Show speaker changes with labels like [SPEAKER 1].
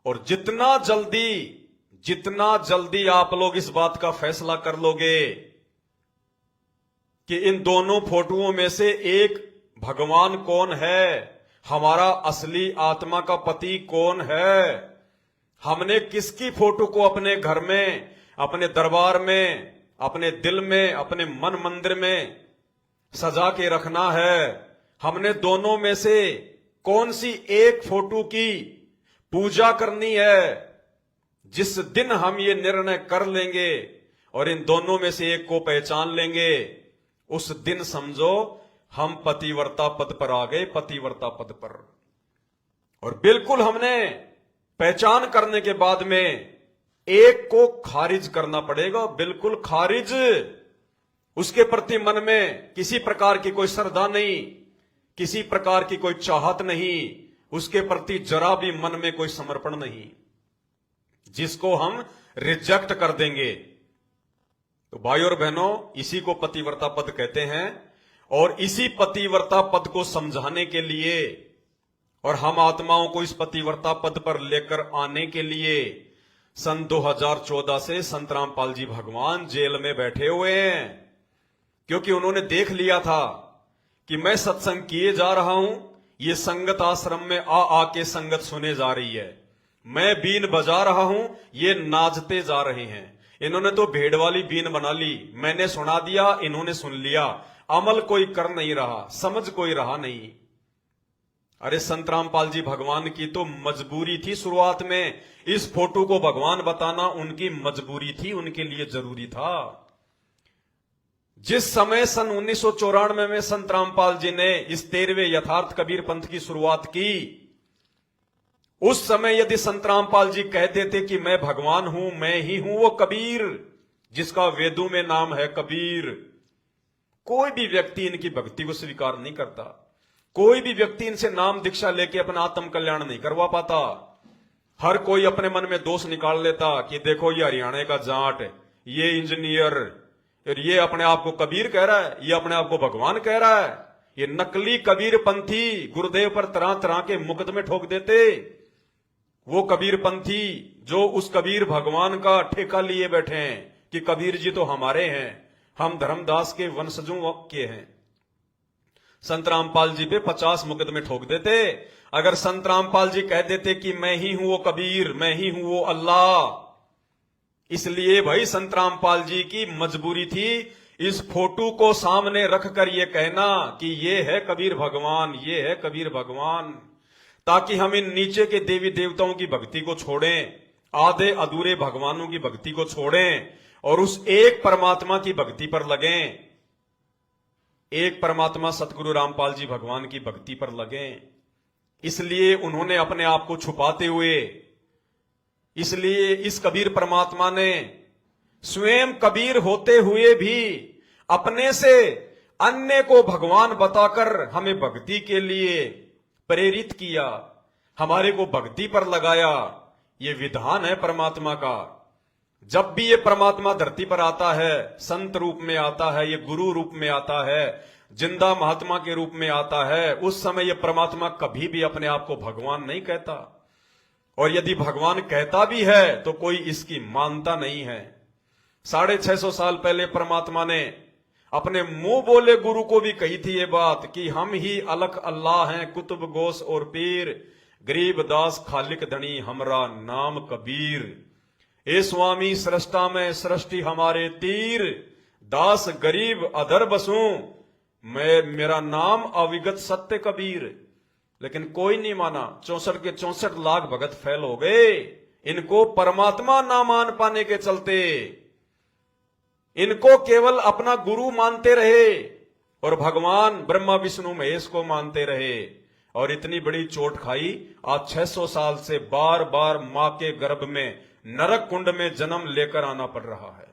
[SPEAKER 1] और जितना जल्दी आप लोग इस बात का फैसला कर लोगे कि इन दोनों फोटोओं में से एक भगवान कौन है, हमारा असली आत्मा का पति कौन है, हमने किसकी फोटो को अपने घर में, अपने दरबार में, अपने दिल में, अपने मन मंदिर में सजा के रखना है, हमने दोनों में से कौन सी एक फोटो की पूजा करनी है। जिस दिन हम ये निर्णय कर लेंगे और इन दोनों में से एक को पहचान लेंगे, उस दिन समझो हम पतिव्रता पद पर आ गए, पतिव्रता पद पर। और बिल्कुल हमने पहचान करने के बाद में एक को खारिज करना पड़ेगा, बिल्कुल खारिज। उसके प्रति मन में किसी प्रकार की कोई श्रद्धा नहीं, किसी प्रकार की कोई चाहत नहीं, उसके प्रति जरा भी मन में कोई समर्पण नहीं, जिसको हम रिजेक्ट कर देंगे। तो भाई और बहनों, इसी को पतिव्रता पद कहते हैं। और इसी पतिव्रता पद को समझाने के लिए और हम आत्माओं को इस पतिव्रता पद पर लेकर आने के लिए सन 2014 से संत रामपाल जी भगवान जेल में बैठे हुए हैं, क्योंकि उन्होंने देख लिया था कि मैं सत्संग किए जा रहा हूं, ये संगत आश्रम में आके संगत सुने जा रही है, मैं बीन बजा रहा हूं, ये नाचते जा रहे हैं। इन्होंने तो भेड़ वाली बीन बना ली, मैंने सुना दिया, इन्होंने सुन लिया, अमल कोई कर नहीं रहा, समझ कोई रहा नहीं। अरे संत रामपाल जी भगवान की तो मजबूरी थी शुरुआत में, इस फोटो को भगवान बताना उनकी मजबूरी थी, उनके लिए जरूरी था। जिस समय सन 1994 में संत रामपाल जी ने इस 13वें यथार्थ कबीर पंथ की शुरुआत की, उस समय यदि संत रामपाल जी कह देते कि मैं भगवान हूं, मैं ही हूं वो कबीर जिसका वेदों में नाम है कबीर, कोई भी व्यक्ति इनकी भक्ति को स्वीकार नहीं करता, कोई भी व्यक्ति इनसे नाम दीक्षा लेके अपना आत्म कल्याण नहीं करवा पाता। हर कोई अपने मन में दोष निकाल लेता कि देखो ये हरियाणा का जाट, ये इंजीनियर, और ये अपने आप को कबीर कह रहा है, ये अपने आप को भगवान कह रहा है। ये नकली कबीर पंथी गुरुदेव पर तरह तरह के मुकदमे ठोक देते। वो कबीर पंथी जो उस कबीर भगवान का ठेका लिए बैठे हैं कि कबीर जी तो हमारे हैं, हम धर्मदास के वंशजों के हैं। संत रामपाल जी पे 50 मुकदमे ठोक देते। अगर संत रामपाल जी कह देते कि मैं ही हूं वो कबीर, मैं ही हूं वो अल्लाह। इसलिए भाई संत रामपाल जी की मजबूरी थी इस फोटो को सामने रखकर ये कहना कि ये है कबीर भगवान, ये है कबीर भगवान, ताकि हम इन नीचे के देवी देवताओं की भक्ति को छोड़ें, आधे अधूरे भगवानों की भक्ति को छोड़ें और उस एक परमात्मा की भक्ति पर लगें। एक परमात्मा सतगुरु रामपाल जी भगवान की भक्ति पर लगें। इसलिए उन्होंने अपने आप को छुपाते हुए, इसलिए इस कबीर परमात्मा ने स्वयं कबीर होते हुए भी अपने से अन्य को भगवान बताकर हमें भक्ति के लिए प्रेरित किया, हमारे को भक्ति पर लगाया। ये विधान है परमात्मा का। जब भी ये परमात्मा धरती पर आता है, संत रूप में आता है, ये गुरु रूप में आता है, जिंदा महात्मा के रूप में आता है, उस समय ये परमात्मा कभी भी अपने आप को भगवान नहीं कहता। और यदि भगवान कहता भी है तो कोई इसकी मानता नहीं है। 650 साल पहले परमात्मा ने अपने मुंह बोले गुरु को भी कही थी ये बात कि हम ही अलग अल्लाह हैं, कुतुब गोस और पीर, गरीब दास खालिक धनी हमरा नाम कबीर। ए स्वामी सृष्टा में सृष्टि हमारे तीर, दास गरीब अधर बसूं, मैं मेरा नाम अविगत सत्य कबीर। लेकिन कोई नहीं माना। 64 के 64 लाख भगत फैल हो गए। इनको परमात्मा ना मान पाने के चलते इनको केवल अपना गुरु मानते रहे और भगवान ब्रह्मा विष्णु महेश को मानते रहे और इतनी बड़ी चोट खाई। आज 600 साल से बार बार मां के गर्भ में नरक कुंड में जन्म लेकर आना पड़ रहा है।